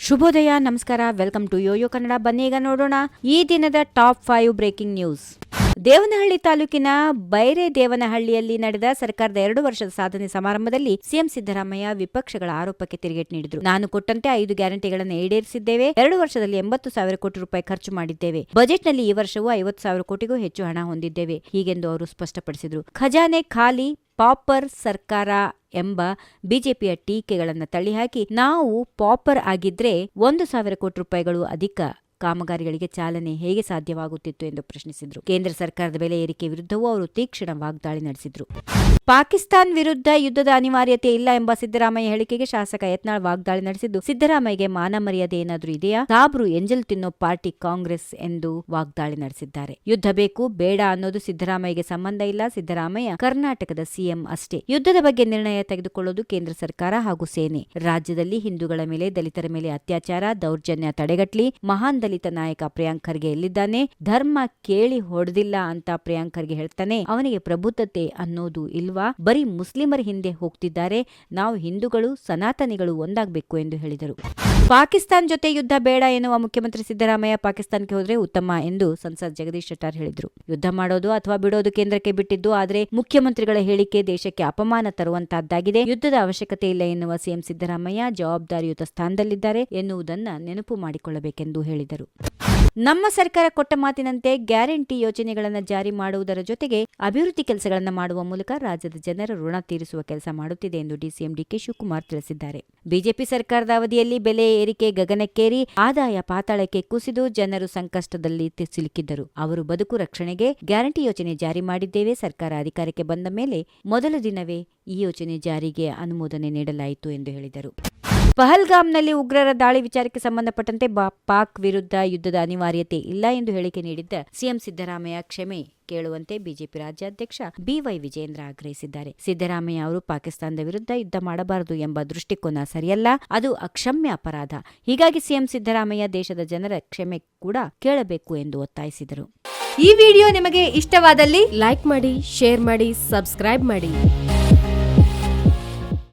ಶುಭೋದಯ, ನಮಸ್ಕಾರ, welcome to Yoyo Kannada. ಬನ್ನಿ ಈಗ ನೋಡೋಣ ಈ ದಿನದ ಟಾಪ್ 5 ಬ್ರೇಕಿಂಗ್ ನ್ಯೂಸ್. ದೇವನಹಳ್ಳಿ ತಾಲೂಕಿನ ಬೈರೇದೇವನಹಳ್ಳಿಯಲ್ಲಿ ನಡೆದ ಸರ್ಕಾರದ 2 ವರ್ಷದ ಸಾಧನೆ ಸಮಾರಂಭದಲ್ಲಿ ಸಿಎಂ ಸಿದ್ದರಾಮಯ್ಯ ವಿಪಕ್ಷಗಳ ಆರೋಪಕ್ಕೆ ತಿರುಗೇಟು ನೀಡಿದರು. ನಾನು ಕೊಟ್ಟಂತೆ 5 ಗ್ಯಾರಂಟಿಗಳನ್ನು ಈಡೇರಿಸಿದ್ದೇವೆ. 2 ವರ್ಷದಲ್ಲಿ 80,000 ಕೋಟಿ ರೂಪಾಯಿ ಖರ್ಚು ಮಾಡಿದ್ದೇವೆ. ಬಜೆಟ್ನಲ್ಲಿ ಈ ವರ್ಷವೂ 50,000 ಕೋಟಿಗೂ ಹೆಚ್ಚು ಹಣ ಹೊಂದಿದ್ದೇವೆ, ಹೀಗೆಂದು ಅವರು ಸ್ಪಷ್ಟಪಡಿಸಿದರು. ಖಜಾನೆ ಖಾಲಿ, ಪಾಪರ್ ಸರ್ಕಾರ ಎಂಬ ಬಿಜೆಪಿಯ ಟೀಕೆಗಳನ್ನು ತಳ್ಳಿಹಾಕಿ, ನಾವು ಪಾಪರ್ ಆಗಿದ್ರೆ 1,000 ಕೋಟಿ ರೂಪಾಯಿಗಳು ಅಧಿಕ ಕಾಮಗಾರಿಗಳಿಗೆ ಚಾಲನೆ ಹೇಗೆ ಸಾಧ್ಯವಾಗುತ್ತಿತ್ತು ಎಂದು ಪ್ರಶ್ನಿಸಿದರು. ಕೇಂದ್ರ ಸರ್ಕಾರದ ಬೆಲೆ ಏರಿಕೆ ವಿರುದ್ಧವೂ ಅವರು ತೀಕ್ಷ್ಣ ವಾಗ್ದಾಳಿ ನಡೆಸಿದರು. ಪಾಕಿಸ್ತಾನ್ ವಿರುದ್ಧ ಯುದ್ಧದ ಅನಿವಾರ್ಯತೆ ಇಲ್ಲ ಎಂಬ ಸಿದ್ದರಾಮಯ್ಯ ಹೇಳಿಕೆಗೆ ಶಾಸಕ ಯತ್ನಾಳ್ ವಾಗ್ದಾಳಿ ನಡೆಸಿದ್ದು, ಸಿದ್ದರಾಮಯ್ಯಗೆ ಮಾನ ಮರ್ಯಾದೆ ಏನಾದರೂ ಇದೆಯಾ? ಸಾಬ್ರು ಎಂಜಲ್ ತಿನ್ನೋ ಪಾರ್ಟಿ ಕಾಂಗ್ರೆಸ್ ಎಂದು ವಾಗ್ದಾಳಿ ನಡೆಸಿದ್ದಾರೆ. ಯುದ್ಧ ಬೇಕು ಬೇಡ ಅನ್ನೋದು ಸಿದ್ದರಾಮಯ್ಯಗೆ ಸಂಬಂಧ ಇಲ್ಲ. ಸಿದ್ದರಾಮಯ್ಯ ಕರ್ನಾಟಕದ ಸಿಎಂ ಅಷ್ಟೇ. ಯುದ್ಧದ ಬಗ್ಗೆ ನಿರ್ಣಯ ತೆಗೆದುಕೊಳ್ಳೋದು ಕೇಂದ್ರ ಸರ್ಕಾರ ಹಾಗೂ ಸೇನೆ. ರಾಜ್ಯದಲ್ಲಿ ಹಿಂದೂಗಳ ಮೇಲೆ, ದಲಿತರ ಮೇಲೆ ಅತ್ಯಾಚಾರ, ದೌರ್ಜನ್ಯ ತಡೆಗಟ್ಟಲಿ. ಮಹಾನ್ ದಲಿತ ನಾಯಕ ಪ್ರಿಯಾಂಕ್ ಖರ್ಗೆ ಎಲ್ಲಿದ್ದಾನೆ? ಧರ್ಮ ಕೇಳಿ ಹೊಡೆದಿಲ್ಲ ಅಂತ ಪ್ರಿಯಾಂಕ್ ಖರ್ಗೆ ಹೇಳ್ತಾನೆ. ಅವನಿಗೆ ಪ್ರಬುದ್ಧತೆ ಅನ್ನೋದು ಇಲ್ವಾ? ಬರೀ ಮುಸ್ಲಿಮರ ಹಿಂದೆ ಹೋಗ್ತಿದ್ದಾರೆ. ನಾವು ಹಿಂದೂಗಳು, ಸನಾತನಿಗಳು ಒಂದಾಗಬೇಕು ಎಂದು ಹೇಳಿದರು. ಪಾಕಿಸ್ತಾನ ಜೊತೆ ಯುದ್ಧ ಬೇಡ ಎನ್ನುವ ಮುಖ್ಯಮಂತ್ರಿ ಸಿದ್ದರಾಮಯ್ಯ ಪಾಕಿಸ್ತಾನಕ್ಕೆ ಹೋದ್ರೆ ಉತ್ತಮ ಎಂದು ಸಂಸದ್ ಜಗದೀಶ್ ಶೆಟ್ಟರ್ ಹೇಳಿದರು. ಯುದ್ಧ ಮಾಡೋದು ಅಥವಾ ಬಿಡೋದು ಕೇಂದ್ರಕ್ಕೆ ಬಿಟ್ಟಿದ್ದು, ಆದರೆ ಮುಖ್ಯಮಂತ್ರಿಗಳ ಹೇಳಿಕೆ ದೇಶಕ್ಕೆ ಅಪಮಾನ ತರುವಂತಹದ್ದಾಗಿದೆ. ಯುದ್ಧದ ಅವಶ್ಯಕತೆ ಇಲ್ಲ ಎನ್ನುವ ಸಿಎಂ ಸಿದ್ದರಾಮಯ್ಯ ಜವಾಬ್ದಾರಿಯುತ ಸ್ಥಾನದಲ್ಲಿದ್ದಾರೆ ಎನ್ನುವುದನ್ನ ನೆನಪು ಮಾಡಿಕೊಳ್ಳಬೇಕೆಂದು ಹೇಳಿದರು. ನಮ್ಮ ಸರ್ಕಾರ ಕೊಟ್ಟ ಮಾತಿನಂತೆ ಗ್ಯಾರಂಟಿ ಯೋಜನೆಗಳನ್ನು ಜಾರಿ ಮಾಡುವುದರ ಜೊತೆಗೆ ಅಭಿವೃದ್ಧಿ ಕೆಲಸಗಳನ್ನು ಮಾಡುವ ಮೂಲಕ ರಾಜ್ಯದ ಜನರ ಋಣ ತೀರಿಸುವ ಕೆಲಸ ಮಾಡುತ್ತಿದೆ ಎಂದು ಡಿಸಿಎಂ ಡಿಕೆ ಶಿವಕುಮಾರ್ ತಿಳಿಸಿದ್ದಾರೆ. ಬಿಜೆಪಿ ಸರ್ಕಾರದ ಅವಧಿಯಲ್ಲಿ ಬೆಲೆ ಏರಿಕೆ ಗಗನಕ್ಕೇರಿ, ಆದಾಯ ಪಾತಾಳಕ್ಕೆ ಕುಸಿದು ಜನರು ಸಂಕಷ್ಟದಲ್ಲಿ ಸಿಲುಕಿದ್ದರು. ಅವರು ಬದುಕು ರಕ್ಷಣೆಗೆ ಗ್ಯಾರಂಟಿ ಯೋಜನೆ ಜಾರಿ ಮಾಡಿದ್ದೇವೆ. ಸರ್ಕಾರ ಅಧಿಕಾರಕ್ಕೆ ಬಂದ ಮೇಲೆ ಮೊದಲ ದಿನವೇ ಈ ಯೋಜನೆ ಜಾರಿಗೆ ಅನುಮೋದನೆ ನೀಡಲಾಯಿತು ಎಂದು ಹೇಳಿದರು. ಪಹಲ್ಗಾಮ್ನಲ್ಲಿ ಉಗ್ರರ ದಾಳಿ ವಿಚಾರಕ್ಕೆ ಸಂಬಂಧಪಟ್ಟಂತೆ ಪಾಕ್ ವಿರುದ್ಧ ಯುದ್ಧದ ಅನಿವಾರ್ಯತೆ ಇಲ್ಲ ಎಂದು ಹೇಳಿಕೆ ನೀಡಿದ್ದ ಸಿಎಂ ಸಿದ್ದರಾಮಯ್ಯ ಕ್ಷಮೆ ಕೇಳುವಂತೆ ಬಿಜೆಪಿ ರಾಜ್ಯಾಧ್ಯಕ್ಷ ಬಿವೈ ವಿಜಯೇಂದ್ರ ಆಗ್ರಹಿಸಿದ್ದಾರೆ. ಸಿದ್ದರಾಮಯ್ಯ ಅವರು ಪಾಕಿಸ್ತಾನದ ವಿರುದ್ಧ ಯುದ್ಧ ಮಾಡಬಾರದು ಎಂಬ ದೃಷ್ಟಿಕೋನ ಸರಿಯಲ್ಲ, ಅದು ಅಕ್ಷಮ್ಯ ಅಪರಾಧ. ಹೀಗಾಗಿ ಸಿಎಂ ಸಿದ್ದರಾಮಯ್ಯ ದೇಶದ ಜನರ ಕ್ಷಮೆ ಕೂಡ ಕೇಳಬೇಕು ಎಂದು ಒತ್ತಾಯಿಸಿದರು. ಈ ವಿಡಿಯೋ ನಿಮಗೆ ಇಷ್ಟವಾದಲ್ಲಿ ಲೈಕ್ ಮಾಡಿ, ಶೇರ್ ಮಾಡಿ, ಸಬ್ಸ್ಕ್ರೈಬ್ ಮಾಡಿ.